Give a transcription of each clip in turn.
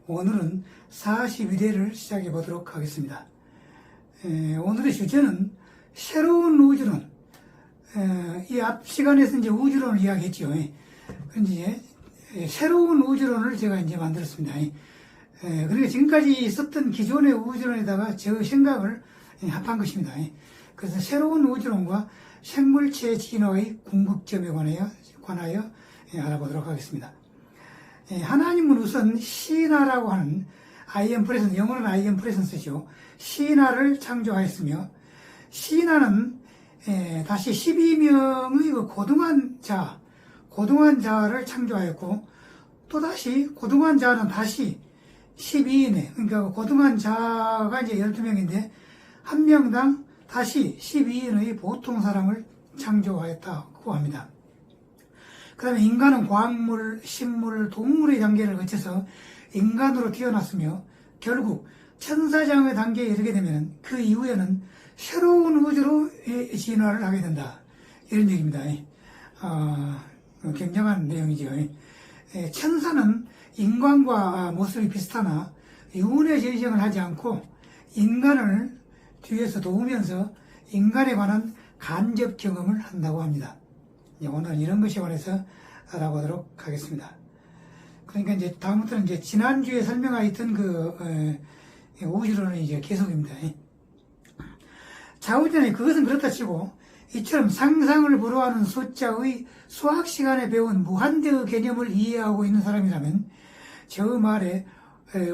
오늘은 42대를 시작해 보도록 하겠습니다. 오늘의 주제는 새로운 우주론. 이 앞 시간에서 이제 우주론을 이야기했죠. 이제 새로운 우주론을 제가 이제 만들었습니다. 그러니까 지금까지 썼던 기존의 우주론에다가 저 생각을 합한 것입니다. 그래서 새로운 우주론과 생물체 진화의 궁극점에 관하여 알아보도록 하겠습니다. 하나님은 우선 신화라고 하는 아이언 프레센스, 영어로는 아이언 프레센스죠. 신화를 창조하였으며, 신화는 다시 12명의 고등한 자를 창조하였고, 또다시 고등한 자는 다시 12인에, 그러니까 고등한 자가 이제 12명인데, 한 명당 다시 12인의 보통 사람을 창조하였다고 합니다. 그 다음에 인간은 광물, 식물, 동물의 단계를 거쳐서 인간으로 태어났으며 결국 천사장의 단계에 이르게 되면 그 이후에는 새로운 우주로 진화를 하게 된다. 이런 얘기입니다. 굉장한 내용이죠. 천사는 인간과 모습이 비슷하나 유은혜 전쟁을 하지 않고 인간을 뒤에서 도우면서 인간에 관한 간접 경험을 한다고 합니다. 오늘 이런 것에 관해서 알아보도록 하겠습니다. 그러니까 이제 다음부터는 이제 지난주에 설명하였던 우주론은 이제 계속입니다. 자우전에 그것은 그렇다 치고 이처럼 상상을 불허하는 숫자의 수학 시간에 배운 무한대의 개념을 이해하고 있는 사람이라면 저 말에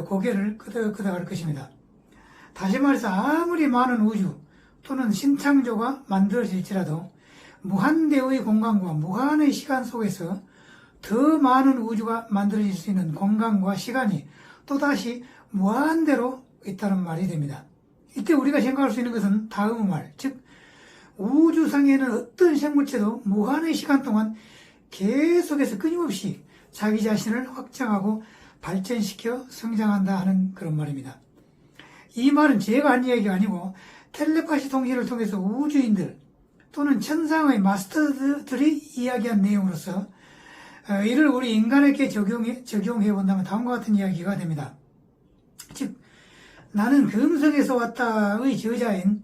고개를 끄덕끄덕할 것입니다. 다시 말해서 아무리 많은 우주 또는 신창조가 만들어질지라도 무한대의 공간과 무한의 시간 속에서 더 많은 우주가 만들어질 수 있는 공간과 시간이 또다시 무한대로 있다는 말이 됩니다. 이때 우리가 생각할 수 있는 것은 다음의 말, 즉 우주상에는 어떤 생물체도 무한의 시간 동안 계속해서 끊임없이 자기 자신을 확장하고 발전시켜 성장한다 하는 그런 말입니다. 이 말은 제가 한 이야기가 아니고 텔레파시 통신을 통해서 우주인들 또는 천상의 마스터들이 이야기한 내용으로서 이를 우리 인간에게 적용해 본다면 다음과 같은 이야기가 됩니다. 즉 나는 금성에서 왔다의 저자인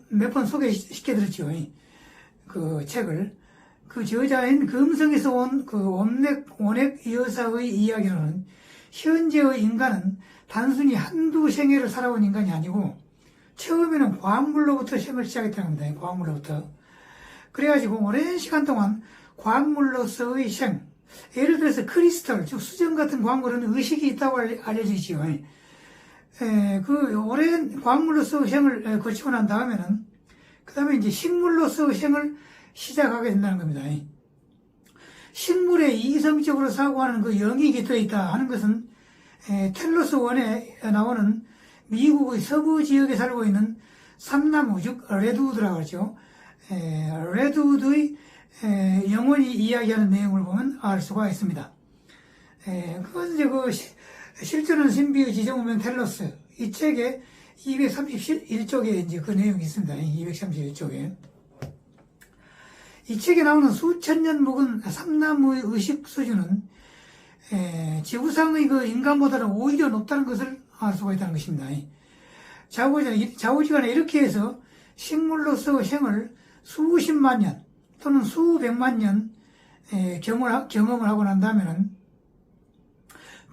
몇 번 소개시켜드렸죠. 그 책을 그 저자인 금성에서 온 그 원액 여사의 이야기로는 현재의 인간은 단순히 한두 생애를 살아온 인간이 아니고 처음에는 광물로부터 생을 시작했다는 겁니다. 광물로부터. 그래가지고 오랜 시간 동안 광물로서의 생, 예를 들어서 크리스탈, 즉 수정 같은 광물은 의식이 있다고 알려져 있지요. 그 오랜 광물로서의 생을 거치고 난 다음에는 그 다음에 이제 식물로서의 생을 시작하게 된다는 겁니다. 식물에 이성적으로 사고하는 그 영이 깃들어 있다 하는 것은 텔로스 원에 나오는 미국의 서부 지역에 살고 있는 삼나무, 즉 레드우드라고 하죠. 레드우드의 영혼이 이야기하는 내용을 보면 알 수가 있습니다. 그건 이제 실존한 신비의 지정운명 텔로스, 이 책에 231쪽에 이제 그 내용이 있습니다. 231쪽에. 이 책에 나오는 수천 년 묵은 삼나무의 의식 수준은 지구상의 그 인간보다는 오히려 높다는 것을 알 수가 있다는 것입니다. 좌우지간에 이렇게 해서 식물로서 생을 수십만 년 또는 수백만 년 경험을 하고 난 다음에는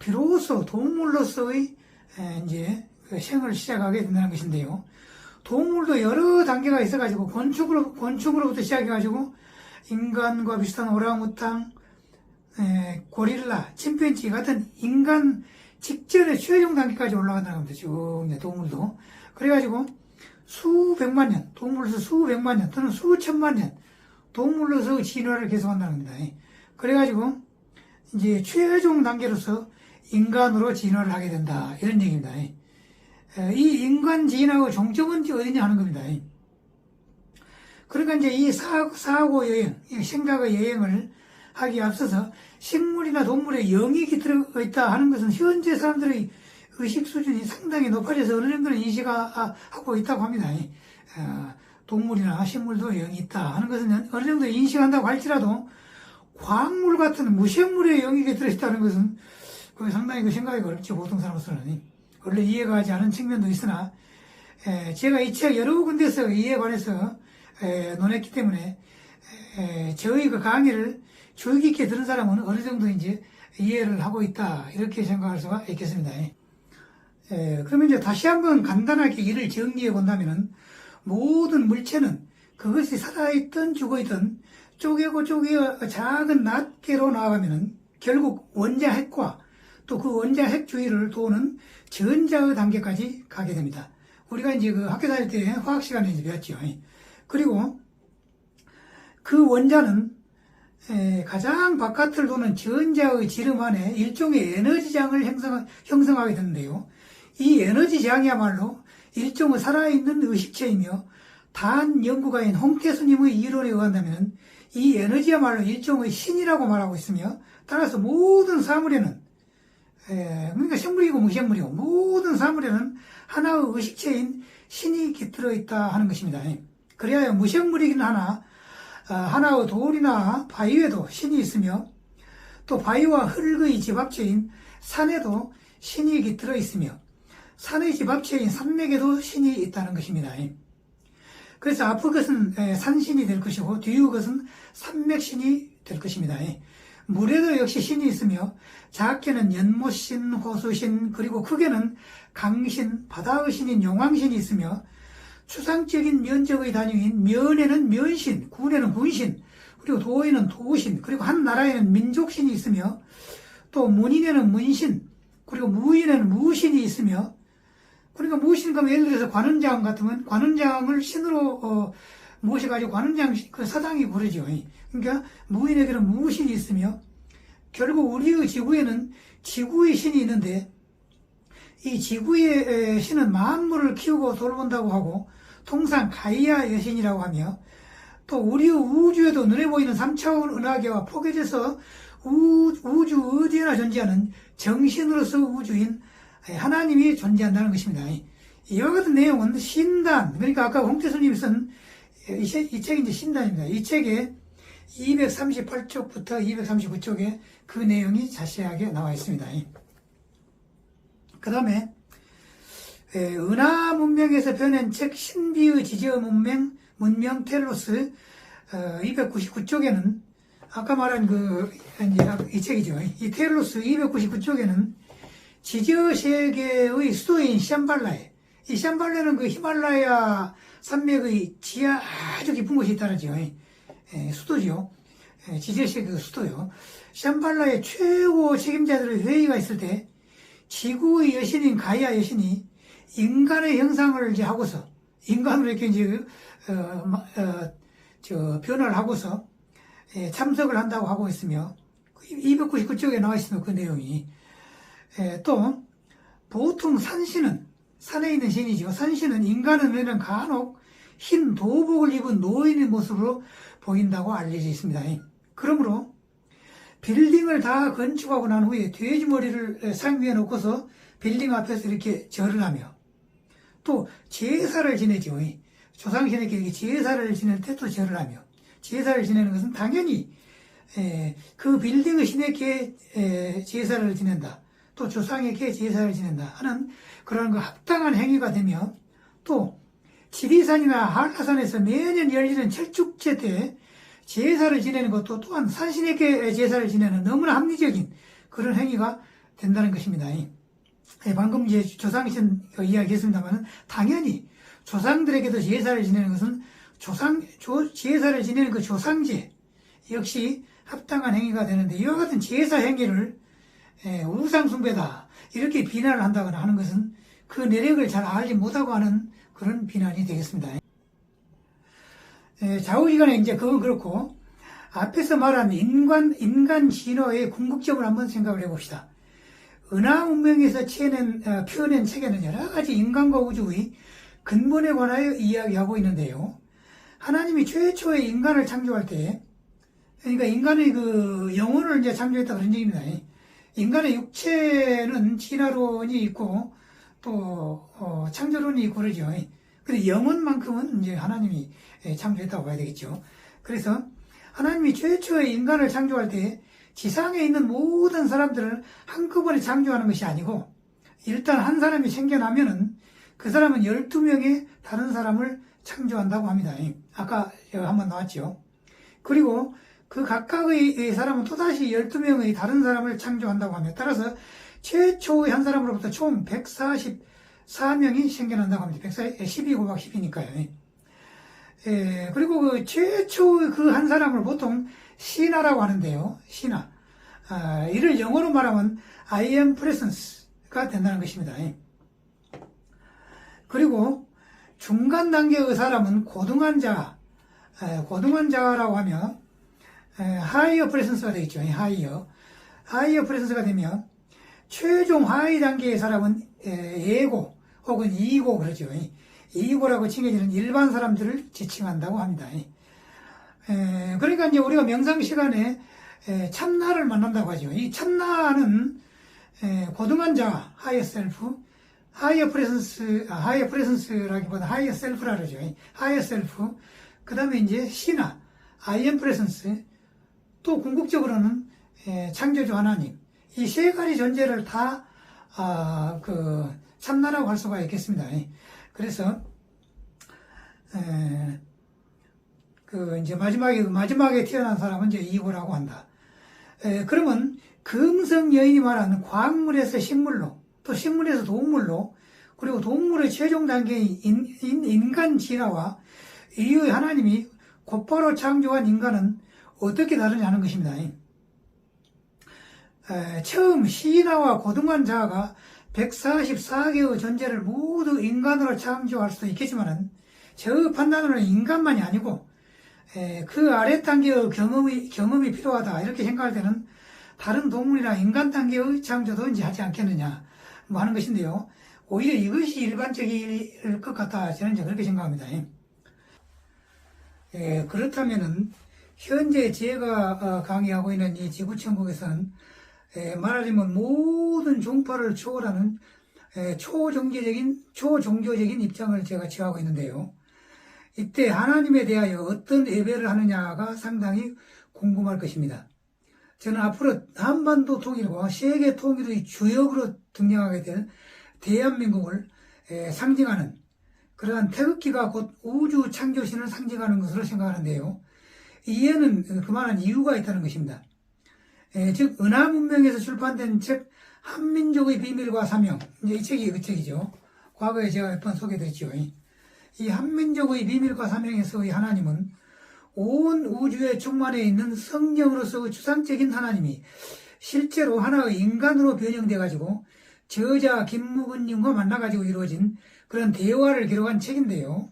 비로소 동물로서의 이제 생을 시작하게 된다는 것인데요. 동물도 여러 단계가 있어가지고 곤충으로부터 시작해가지고 인간과 비슷한 오랑우탕, 고릴라, 침팬지 같은 인간 직전의 최종 단계까지 올라간다는 겁니다. 쭉, 동물도. 그래가지고 수백만 년, 동물로서 수백만 년 또는 수천만 년 동물로서 진화를 계속한다는 겁니다. 그래가지고 이제 최종 단계로서 인간으로 진화를 하게 된다. 이런 얘기입니다. 이 인간 진화의 종점은 어디냐 하는 겁니다. 그러니까 이제 이 사고 여행, 이 생각의 여행을 하기에 앞서서 식물이나 동물에 영이 깃들어 있다 하는 것은 현재 사람들의 의식 수준이 상당히 높아져서 어느 정도는 인식하고 있다고 합니다. 동물이나 식물도 영이 있다 하는 것은 어느 정도 인식한다고 할지라도 광물 같은 무생물의 영이 깃들어 있다는 것은 그게 상당히 그 생각이 어렵죠, 보통 사람으로서는. 원래 이해가 가지 않은 측면도 있으나, 제가 이 책 여러 군데서 이해에 관해서 논했기 때문에, 저희 그 강의를 주의 깊게 들은 사람은 어느 정도인지 이해를 하고 있다, 이렇게 생각할 수가 있겠습니다. 그러면 이제 다시 한번 간단하게 이를 정리해 본다면은, 모든 물체는 그것이 살아있든 죽어있든 쪼개고 쪼개 작은 낱개로 나아가면은 결국 원자핵과 또 그 원자핵 주위를 도는 전자의 단계까지 가게 됩니다. 우리가 이제 그 학교 다닐 때 화학 시간에 이제 배웠죠. 그리고 그 원자는 가장 바깥을 도는 전자의 지름 안에 일종의 에너지장을 형성하게 되는데요. 이 에너지장이야말로 일종의 살아있는 의식체이며, 단 연구가인 홍태수님의 이론에 의한다면 이 에너지야말로 일종의 신이라고 말하고 있으며, 따라서 모든 사물에는, 그러니까 생물이고 무생물이고 모든 사물에는 하나의 의식체인 신이 깃들어 있다 하는 것입니다. 그래야 무생물이긴 하나, 하나의 돌이나 바위에도 신이 있으며, 또 바위와 흙의 집합체인 산에도 신이 깃들어 있으며, 산의 집합체인 산맥에도 신이 있다는 것입니다. 그래서 앞의 것은 산신이 될 것이고 뒤의 것은 산맥신이 될 것입니다. 물에도 역시 신이 있으며, 작게는 연못신, 호수신, 그리고 크게는 강신, 바다의 신인 용왕신이 있으며, 추상적인 면적의 단위인 면에는 면신, 군에는 군신, 그리고 도에는 도신, 그리고 한 나라에는 민족신이 있으며, 또 문인에는 문신, 그리고 무인에는 무신이 있으며, 그러니까 무신, 그럼 예를 들어서 관원장 같으면 관원장을 신으로 모셔가지고 관원장 그 사당이 부르죠. 그러니까 무인에게는 무신이 있으며, 결국 우리의 지구에는 지구의 신이 있는데, 이 지구의 신은 만물을 키우고 돌본다고 하고, 통상 가이아 여신이라고 하며, 또 우리의 우주에도 눈에 보이는 3차원 은하계와 포개져서 우주 어디에나 존재하는 정신으로서 우주인 하나님이 존재한다는 것입니다. 이와 같은 내용은 신단, 그러니까 아까 홍태수님이 쓴 이 책이 이제 신단입니다. 이 책에 238쪽부터 239쪽에 그 내용이 자세하게 나와 있습니다. 그 다음에 은하 문명에서 펴낸 책 신비의 지저 문명 텔로스 299쪽에는 아까 말한 이 책이죠. 이 텔로스 299쪽에는 지저 세계의 수도인 샴발라에, 이 샴발라는 그 히말라야 산맥의 지하 아주 깊은 곳이 있다는죠. 수도죠. 지저 세계 수도요. 샴발라의 최고 책임자들의 회의가 있을 때 지구의 여신인 가이아 여신이 인간의 형상을 이제 하고서 인간으로 이렇게 이제 변화를 하고서 참석을 한다고 하고 있으며, 299쪽에 나와 있으며 그 내용이 또 보통 산신은 산에 있는 신이죠. 산신은 인간의 눈에는 간혹 흰 도복을 입은 노인의 모습으로 보인다고 알려져 있습니다. 그러므로 빌딩을 다 건축하고 난 후에 돼지 머리를 상 위에 놓고서 빌딩 앞에서 이렇게 절을 하며, 또 제사를 지내죠. 조상신에게 이렇게 제사를 지낼 때 또 절을 하며, 제사를 지내는 것은 당연히 그 빌딩의 신에게 제사를 지낸다, 또 조상에게 제사를 지낸다 하는 그런 그 합당한 행위가 되며, 또 지리산이나 한라산에서 매년 열리는 철축제 때 제사를 지내는 것도 또한 산신에게 제사를 지내는 너무나 합리적인 그런 행위가 된다는 것입니다. 방금 이제 조상신 이야기했습니다만, 당연히 조상들에게도 제사를 지내는 것은 제사를 지내는 그 조상제 역시 합당한 행위가 되는데, 이와 같은 제사 행위를 우상숭배다 이렇게 비난을 한다거나 하는 것은 그 내력을 잘 알지 못하고 하는 그런 비난이 되겠습니다. 좌우지간에 이제 그건 그렇고, 앞에서 말한 인간 진화의 궁극점을 한번 생각을 해봅시다. 은하 문명에서 펴낸 책에는 여러 가지 인간과 우주의 근본에 관하여 이야기하고 있는데요. 하나님이 최초의 인간을 창조할 때, 그러니까 인간의 그 영혼을 이제 창조했다 그런 얘기입니다. 인간의 육체는 진화론이 있고 또 창조론이 있고 그러죠. 근데 영혼만큼은 이제 하나님이 창조했다고 봐야 되겠죠. 그래서 하나님이 최초의 인간을 창조할 때 지상에 있는 모든 사람들을 한꺼번에 창조하는 것이 아니고 일단 한 사람이 생겨나면은 그 사람은 12명의 다른 사람을 창조한다고 합니다. 아까 한번 나왔죠. 그리고 그 각각의 사람은 또다시 12명의 다른 사람을 창조한다고 합니다. 따라서 최초의 한 사람으로부터 총 144명이 생겨난다고 합니다. 12 곱하기 10이니까요. 그리고 그 최초의 그 한 사람을 보통 신하라고 하는데요. 신하. 이를 영어로 말하면 I am presence가 된다는 것입니다. 그리고 중간 단계의 사람은 고등한 자라고 하면 higher presence가 되겠죠. higher presence가 되면 최종 하위 단계의 사람은 예고 혹은 이고 그러죠. 이고라고 칭해지는 일반 사람들을 지칭한다고 합니다. 그러니까 이제 우리가 명상 시간에 참나를 만난다고 하죠. 이 참나는 고등한 자, higher self, higher presence라기보다 higher self라 그러죠. higher self, 그 다음에 이제 신하, I am presence, 또 궁극적으로는 창조주 하나님. 이 세 가지 존재를 다 참나라고 할 수가 있겠습니다. 그래서 이제 마지막에 태어난 사람은 이제 이고라고 한다. 그러면 금성 여인이 말하는 광물에서 식물로, 또 식물에서 동물로, 그리고 동물의 최종 단계인 인간 진화와 이후에 하나님이 곧바로 창조한 인간은 어떻게 다르냐는 것입니다. 처음 신하와 고등한 자가 144개의 존재를 모두 인간으로 창조할 수도 있겠지만은 저 판단으로는 인간만이 아니고 그 아래 단계의 경험이 필요하다 이렇게 생각할 때는 다른 동물이나 인간 단계의 창조도 이제 하지 않겠느냐 뭐 하는 것인데요. 오히려 이것이 일반적일 것 같다 저는 이제 그렇게 생각합니다. 그렇다면은 현재 제가 강의하고 있는 이 지구천국에서는 말하자면 모든 종파를 초월하는 초종교적인 입장을 제가 취하고 있는데요. 이때 하나님에 대하여 어떤 예배를 하느냐가 상당히 궁금할 것입니다. 저는 앞으로 한반도 통일과 세계 통일의 주역으로 등장하게 될 대한민국을 상징하는 그러한 태극기가 곧 우주 창조신을 상징하는 것으로 생각하는데요. 이에는 그만한 이유가 있다는 것입니다. 즉 은하문명에서 출판된 책 한민족의 비밀과 사명, 이제 이 책이 그 책이죠. 과거에 제가 몇 번 소개드렸죠. 이 한민족의 비밀과 사명에서의 하나님은 온 우주에 충만해 있는 성령으로서의 추상적인 하나님이 실제로 하나의 인간으로 변형돼 가지고 저자 김무근님과 만나가지고 이루어진 그런 대화를 기록한 책인데요.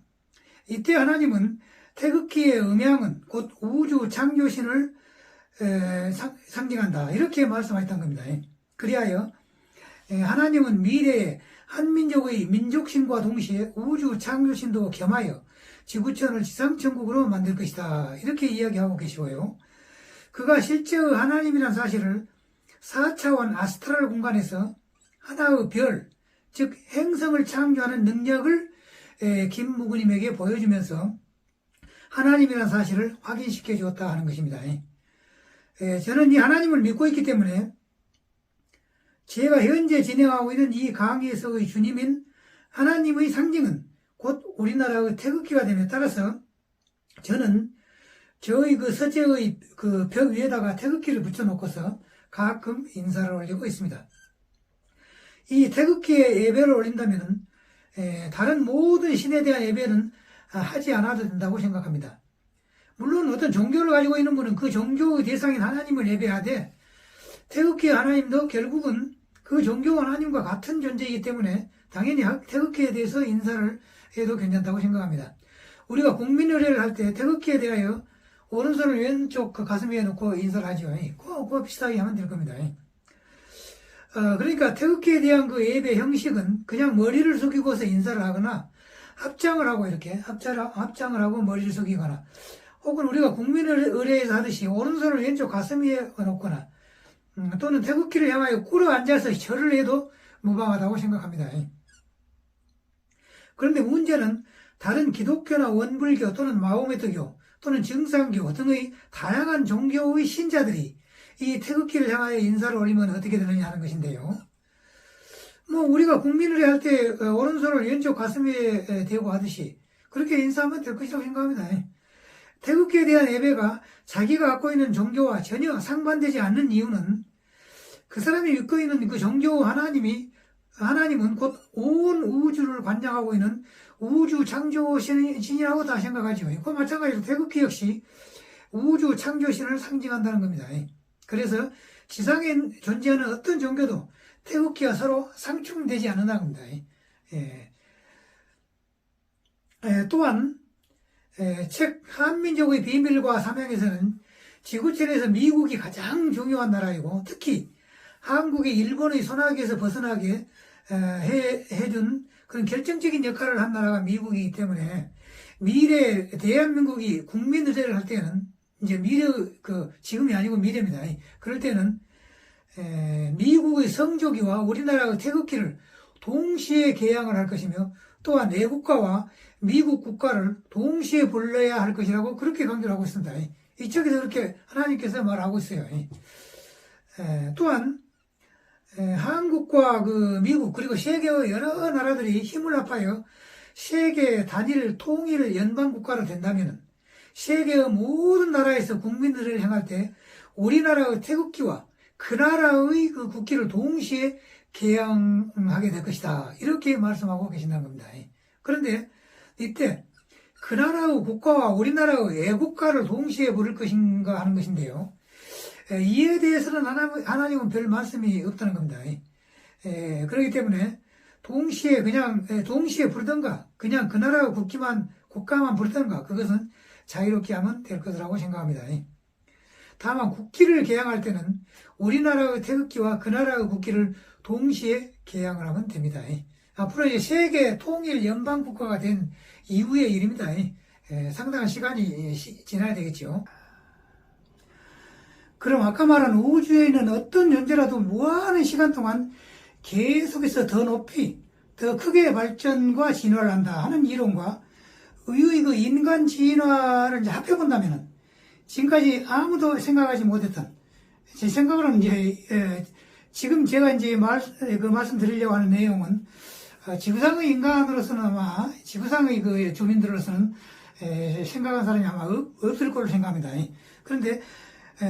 이때 하나님은 태극기의 음향은 곧 우주 창조신을 상징한다 이렇게 말씀하셨던 겁니다. 그리하여 하나님은 미래에 한민족의 민족신과 동시에 우주 창조신도 겸하여 지구촌을 지상천국으로 만들 것이다 이렇게 이야기하고 계시고요. 그가 실제의 하나님이라는 사실을 4차원 아스트랄 공간에서 하나의 별, 즉 행성을 창조하는 능력을 김무근님에게 보여주면서 하나님이라는 사실을 확인시켜 주었다 하는 것입니다. 저는 이 하나님을 믿고 있기 때문에 제가 현재 진행하고 있는 이 강의에서의 주님인 하나님의 상징은 곧 우리나라의 태극기가 됨에 따라서 저는 저희 그 서재의 그 벽 위에다가 태극기를 붙여놓고서 가끔 인사를 올리고 있습니다. 이 태극기에 예배를 올린다면 다른 모든 신에 대한 예배는 하지 않아도 된다고 생각합니다. 물론 어떤 종교를 가지고 있는 분은 그 종교의 대상인 하나님을 예배하되 태극기의 하나님도 결국은 그 종교 하나님과 같은 존재이기 때문에 당연히 태극기에 대해서 인사를 해도 괜찮다고 생각합니다. 우리가 국민의례를 할 때 태극기에 대하여 오른손을 왼쪽 그 가슴 위에 놓고 인사를 하죠. 그거 비슷하게 하면 될 겁니다. 그러니까 태극기에 대한 그 예배 형식은 그냥 머리를 숙이고서 인사를 하거나 합장을 하고 이렇게 합장을 하고 머리를 숙이거나 혹은 우리가 국민의례에서 하듯이 오른손을 왼쪽 가슴 위에 놓거나 또는 태극기를 향하여 꿇어 앉아서 절을 해도 무방하다고 생각합니다. 그런데 문제는 다른 기독교나 원불교 또는 마호메트교 또는 증산교 등의 다양한 종교의 신자들이 이 태극기를 향하여 인사를 올리면 어떻게 되느냐 하는 것인데요. 뭐 우리가 국민의례 할 때 오른손을 왼쪽 가슴에 대고 하듯이 그렇게 인사하면 될 것이라고 생각합니다. 태극기에 대한 예배가 자기가 갖고 있는 종교와 전혀 상반되지 않는 이유는 그 사람이 믿고 있는 그 종교 하나님은 곧 온 우주를 관장하고 있는 우주 창조신이라고 다 생각하죠. 그 마찬가지로 태극기 역시 우주 창조신을 상징한다는 겁니다. 그래서 지상에 존재하는 어떤 종교도 태극기와 서로 상충되지 않는다는 겁니다. 또한 책 한민족의 비밀과 사명에서는 지구촌에서 미국이 가장 중요한 나라이고 특히 한국이 일본의 손아귀에서 벗어나게 해준 그런 결정적인 역할을 한 나라가 미국이기 때문에 미래 대한민국이 국민의례를 할 때는 이제 지금이 아니고 미래입니다. 그럴 때는 미국의 성조기와 우리나라의 태극기를 동시에 개양을 할 것이며 또한 내국가와 미국 국가를 동시에 불러야 할 것이라고 그렇게 강조를 하고 있습니다. 이쪽에서 그렇게 하나님께서 말하고 있어요. 또한 한국과 그 미국 그리고 세계의 여러 나라들이 힘을 합하여 세계 단일 통일 연방 국가로 된다면 세계의 모든 나라에서 국민들을 향할 때 우리나라의 태극기와 그 나라의 그 국기를 동시에 개양하게 될 것이다. 이렇게 말씀하고 계신다는 겁니다. 그런데 이때 그 나라의 국가와 우리나라의 애국가를 동시에 부를 것인가 하는 것인데요. 이에 대해서는 하나님은 별 말씀이 없다는 겁니다. 그렇기 때문에 동시에 부르든가 그냥 그 나라의 국가만 부르든가 그것은 자유롭게 하면 될 것이라고 생각합니다. 다만 국기를 개양할 때는 우리나라의 태극기와 그 나라의 국기를 동시에 개양을 하면 됩니다. 앞으로 이제 세계 통일 연방 국가가 된 이후의 일입니다. 상당한 시간이 지나야 되겠죠. 그럼 아까 말한 우주에 있는 어떤 존재라도 무한한 시간 동안 계속해서 더 높이, 더 크게 발전과 진화를 한다 하는 이론과 의의 그 인간 진화를 이제 합해본다면은 지금까지 아무도 생각하지 못했던 제 생각으로는 이제 지금 제가 이제 말씀드리려고 하는 내용은 지구상의 인간으로서는 아마 지구상의 그 주민들로서는 생각한 사람이 아마 없을 걸로 생각합니다. 그런데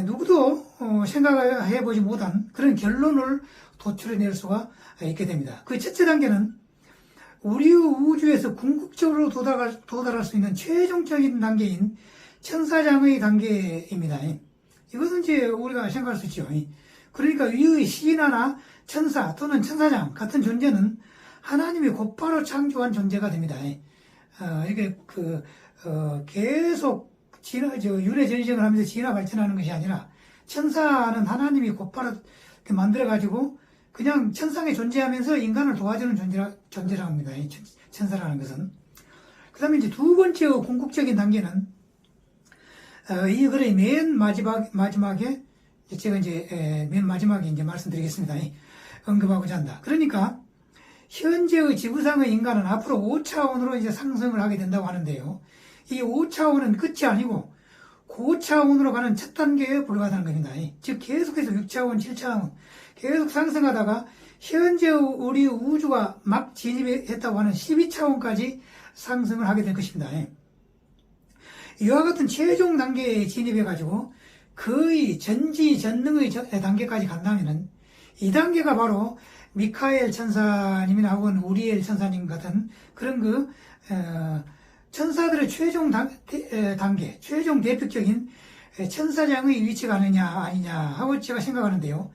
누구도 생각해보지 못한 그런 결론을 도출해낼 수가 있게 됩니다. 그 첫째 단계는 우리 우주에서 궁극적으로 도달할 수 있는 최종적인 단계인 천사장의 단계입니다. 이것은 이제 우리가 생각할 수 있죠. 그러니까 위의 신하나 천사 또는 천사장 같은 존재는 하나님이 곧바로 창조한 존재가 됩니다. 이게 계속 유래전쟁을 하면서 진화 발전하는 것이 아니라 천사는 하나님이 곧바로 만들어가지고 그냥 천상에 존재하면서 인간을 도와주는 존재라고 합니다. 천사라는 것은. 그 다음에 이제 두 번째 궁극적인 단계는 이 글의 맨 마지막에 제가 이제 맨 마지막에 이제 말씀드리겠습니다. 언급하고자 한다. 그러니까 현재의 지구상의 인간은 앞으로 5차원으로 이제 상승을 하게 된다고 하는데요. 이 5차원은 끝이 아니고 고차원으로 가는 첫 단계에 불과하다는 겁니다. 즉 계속해서 6차원, 7차원 계속 상승하다가 현재 우리 우주가 막 진입했다고 하는 12차원까지 상승을 하게 될 것입니다. 이와 같은 최종 단계에 진입해가지고 거의 전지전능의 단계까지 간다면은 이 단계가 바로 미카엘 천사님이나 혹은 우리엘 천사님 같은 그런 천사들의 최종 단계, 최종 대표적인 천사장의 위치가 아니냐 하고 제가 생각하는데요.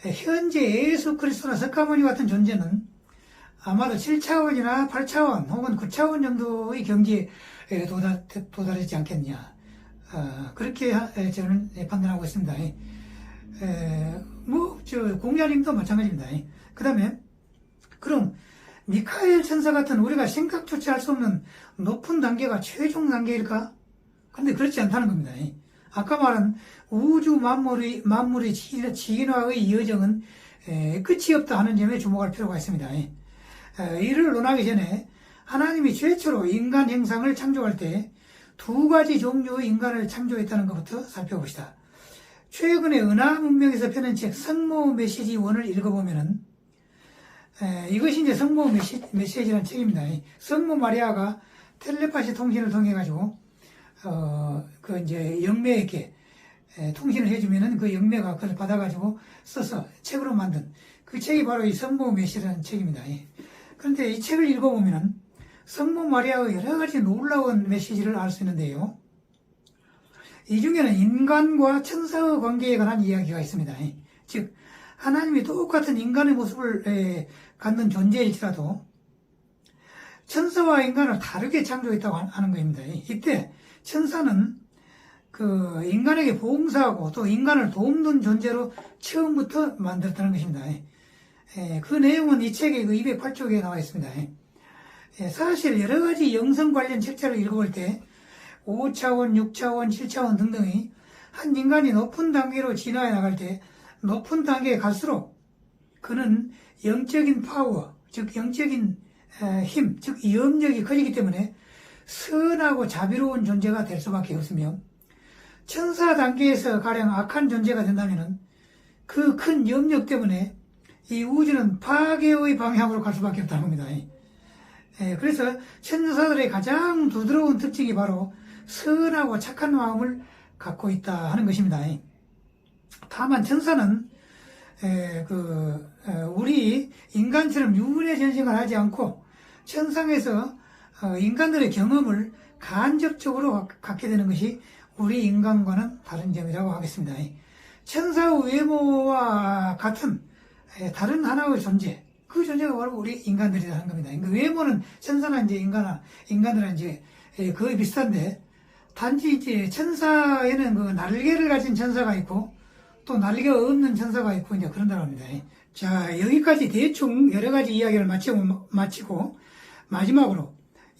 현재 예수 그리스도나 석가모니 같은 존재는 아마도 7차원이나 8차원 혹은 9차원 정도의 경지에 도달하지 않겠냐. 그렇게 저는 판단하고 있습니다. 공자님도 마찬가지입니다. 그 다음에, 그럼, 미카엘 천사 같은 우리가 생각조차 할 수 없는 높은 단계가 최종 단계일까? 근데 그렇지 않다는 겁니다. 아까 말한 우주 만물의 진화의 여정은 끝이 없다 하는 점에 주목할 필요가 있습니다. 이를 논하기 전에 하나님이 최초로 인간 형상을 창조할 때 두 가지 종류의 인간을 창조했다는 것부터 살펴봅시다. 최근에 은하 문명에서 펴낸 책 성모 메시지 1을 읽어보면은 이것이 이제 성모 메시지라는 책입니다. 성모 마리아가 텔레파시 통신을 통해 가지고 그 이제 영매에게 통신을 해주면은 그 영매가 그걸 받아가지고 써서 책으로 만든 그 책이 바로 이 성모 메시지라는 책입니다. 그런데 이 책을 읽어보면은 성모 마리아의 여러 가지 놀라운 메시지를 알 수 있는데요. 이 중에는 인간과 천사의 관계에 관한 이야기가 있습니다. 즉 하나님이 똑같은 인간의 모습을 갖는 존재일지라도 천사와 인간을 다르게 창조했다고 하는 겁니다. 이때 천사는 그 인간에게 봉사하고 또 인간을 돕는 존재로 처음부터 만들었다는 것입니다. 그 내용은 이 책의 208쪽에 나와 있습니다. 사실 여러 가지 영성 관련 책자를 읽어볼 때 5차원, 6차원, 7차원 등등의 한 인간이 높은 단계로 진화해 나갈 때 높은 단계에 갈수록 그는 영적인 파워, 즉 영적인 힘, 즉 염력이 커지기 때문에 선하고 자비로운 존재가 될 수밖에 없으며 천사 단계에서 가령 악한 존재가 된다면 그 큰 염력 때문에 이 우주는 파괴의 방향으로 갈 수밖에 없다는 겁니다. 그래서 천사들의 가장 부드러운 특징이 바로 선하고 착한 마음을 갖고 있다 하는 것입니다. 다만 천사는 우리 인간처럼 육은의 전생을 하지 않고 천상에서 인간들의 경험을 간접적으로 갖게 되는 것이 우리 인간과는 다른 점이라고 하겠습니다. 천사의 외모와 같은 다른 하나의 존재, 그 존재가 바로 우리 인간들이라 하는 겁니다. 그러니까 외모는 천사나 이제 인간들은 이제 거의 비슷한데, 단지 이제 천사에는 그 날개를 가진 천사가 있고, 또 날개가 없는 천사가 있고, 이제 그런다고 합니다. 자, 여기까지 대충 여러 가지 이야기를 마치고, 마지막으로,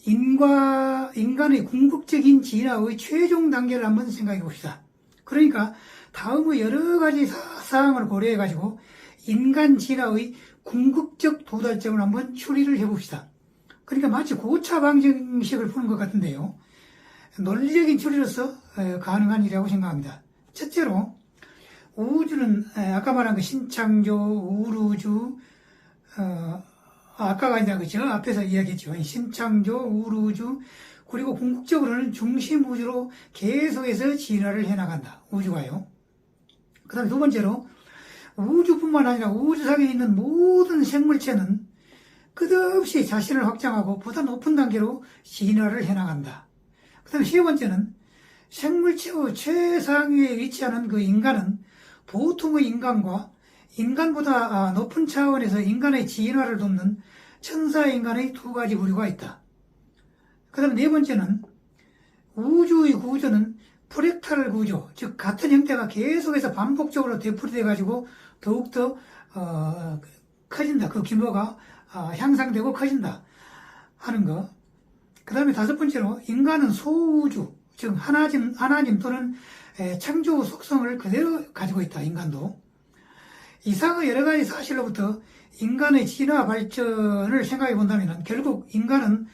인간의 궁극적인 진화의 최종 단계를 한번 생각해 봅시다. 그러니까, 다음의 여러 가지 사항을 고려해가지고, 인간 진화의 궁극적 도달점을 한번 추리를 해봅시다. 그러니까 마치 고차 방정식을 푸는 것 같은데요. 논리적인 추리로서 가능한 일이라고 생각합니다. 첫째로 우주는 아까 말한 그 신창조, 우루주, 아까가 아니라 그죠? 앞에서 이야기했죠. 신창조, 우루주, 그리고 궁극적으로는 중심 우주로 계속해서 진화를 해나간다. 우주가요. 그 다음에 두 번째로 우주뿐만 아니라 우주상에 있는 모든 생물체는 끝없이 자신을 확장하고 보다 높은 단계로 진화를 해나간다. 그 다음에 세 번째는 생물체의 최상위에 위치하는 그 인간은 보통의 인간과 인간보다 높은 차원에서 인간의 진화를 돕는 천사인간의 두 가지 부류가 있다. 그 다음에 네 번째는 우주의 구조는 프랙탈 구조, 즉 같은 형태가 계속해서 반복적으로 되풀이돼 가지고 더욱더 커진다. 그 규모가 향상되고 커진다 하는 거. 그 다음에 다섯 번째로 인간은 소우주, 즉 하나님 또는 창조 속성을 그대로 가지고 있다. 인간도. 이상의 여러 가지 사실로부터 인간의 진화 발전을 생각해 본다면 결국 인간은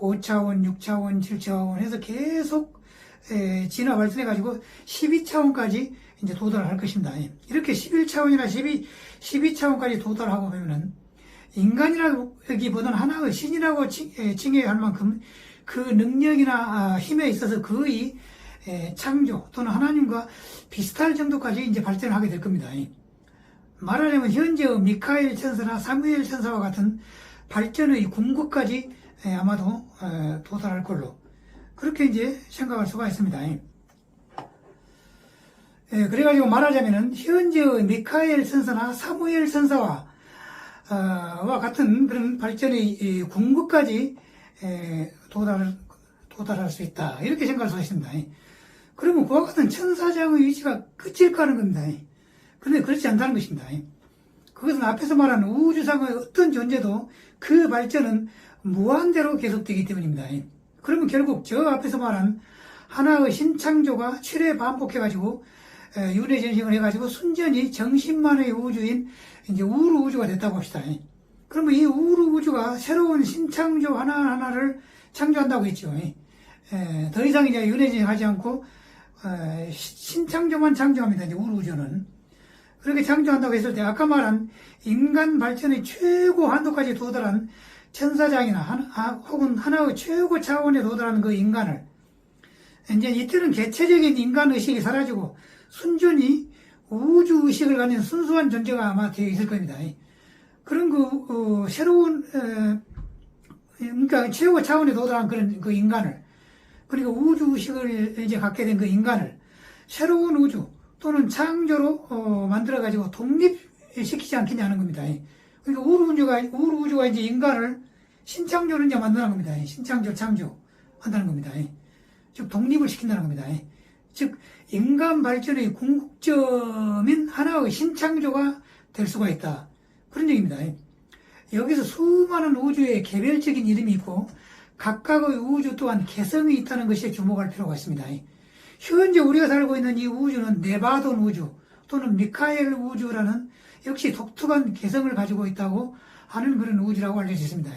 5차원, 6차원, 7차원 해서 계속 진화 발전해가지고 12차원까지 이제 도달할 것입니다. 이렇게 11차원이나 12차원까지 도달하고 보면은 인간이라기보다는 하나의 신이라고 칭해야 할 만큼 그 능력이나 힘에 있어서 거의 창조 또는 하나님과 비슷할 정도까지 이제 발전하게 될 겁니다. 말하자면 현재의 미카엘 천사나 사무엘 천사와 같은 발전의 궁극까지 아마도 도달할 걸로 그렇게 이제 생각할 수가 있습니다. 그래가지고 말하자면은 현재의 미카엘 천사나 사무엘 천사와 같은 그런 발전의 궁극까지 도달할 수 있다. 이렇게 생각할 수가 있습니다. 그러면 그와 같은 천사장의 위치가 끝일까 하는 겁니다. 근데 그렇지 않다는 것입니다. 그것은 앞에서 말한 우주상의 어떤 존재도 그 발전은 무한대로 계속되기 때문입니다. 그러면 결국 저 앞에서 말한 하나의 신창조가 7회 반복해가지고 윤회전생을 해가지고 순전히 정신만의 우주인 이제 우루 우주가 됐다고 합시다. 그러면 이 우루 우주가 새로운 신창조 하나하나를 창조한다고 했죠. 더 이상 이제 윤회전생하지 않고 신창조만 창조합니다. 이제 우리 우주는. 그렇게 창조한다고 했을 때 아까 말한 인간 발전의 최고 한도까지 도달한 천사장이나 혹은 하나의 최고 차원에 도달하는 그 인간을 이제 이때는 개체적인 인간 의식이 사라지고 순전히 우주 의식을 가진 순수한 존재가 아마 되어 있을 겁니다. 그런 새로운 그러니까 최고 차원에 도달한 그런 그 인간을, 그러니까 우주 의식을 이제 갖게 된 그 인간을 새로운 우주 또는 창조로 만들어가지고 독립시키지 않겠냐는 겁니다. 그러니까 우주 우주가 이제 인간을 신창조를 이제 만드는 겁니다. 신창조, 창조 한다는 겁니다. 즉 독립을 시킨다는 겁니다. 즉 인간 발전의 궁극점인 하나의 신창조가 될 수가 있다. 그런 얘기입니다. 여기서 수많은 우주의 개별적인 이름이 있고 각각의 우주 또한 개성이 있다는 것에 주목할 필요가 있습니다. 현재 우리가 살고 있는 이 우주는 네바돈 우주 또는 미카엘 우주라는 역시 독특한 개성을 가지고 있다고 하는 그런 우주라고 알려져 있습니다.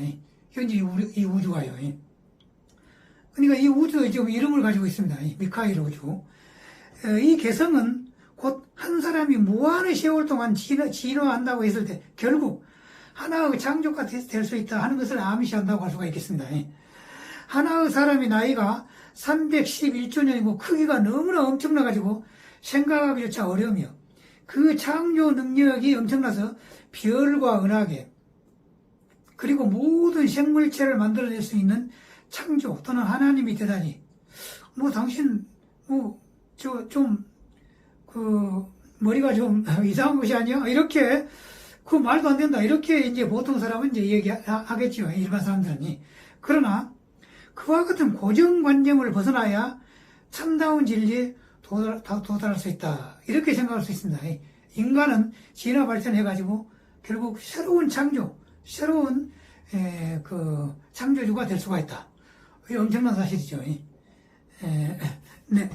현재 이 우주가요. 그러니까 이 우주도 지금 이름을 가지고 있습니다. 미카엘 우주. 이 개성은 곧 한 사람이 무한의 세월 동안 진화한다고 했을 때 결국 하나의 창조가 될 수 있다 하는 것을 암시한다고 할 수가 있겠습니다. 하나의 사람의 나이가 311조 년이고 크기가 너무나 엄청나가지고 생각하기조차 어려우며 그 창조 능력이 엄청나서 별과 은하계 그리고 모든 생물체를 만들어낼 수 있는 창조 또는 하나님이 대단히 당신 머리가 좀 이상한 것이 아니야? 이렇게 그 말도 안 된다. 이렇게 이제 보통 사람은 이제 얘기하겠죠. 일반 사람들은. 그러나 그와 같은 고정관념을 벗어나야 참다운 진리에 도달할 수 있다. 이렇게 생각할 수 있습니다. 인간은 진화 발전해가지고 결국 새로운 창조, 새로운 창조주가 될 수가 있다. 이게 엄청난 사실이죠. 네.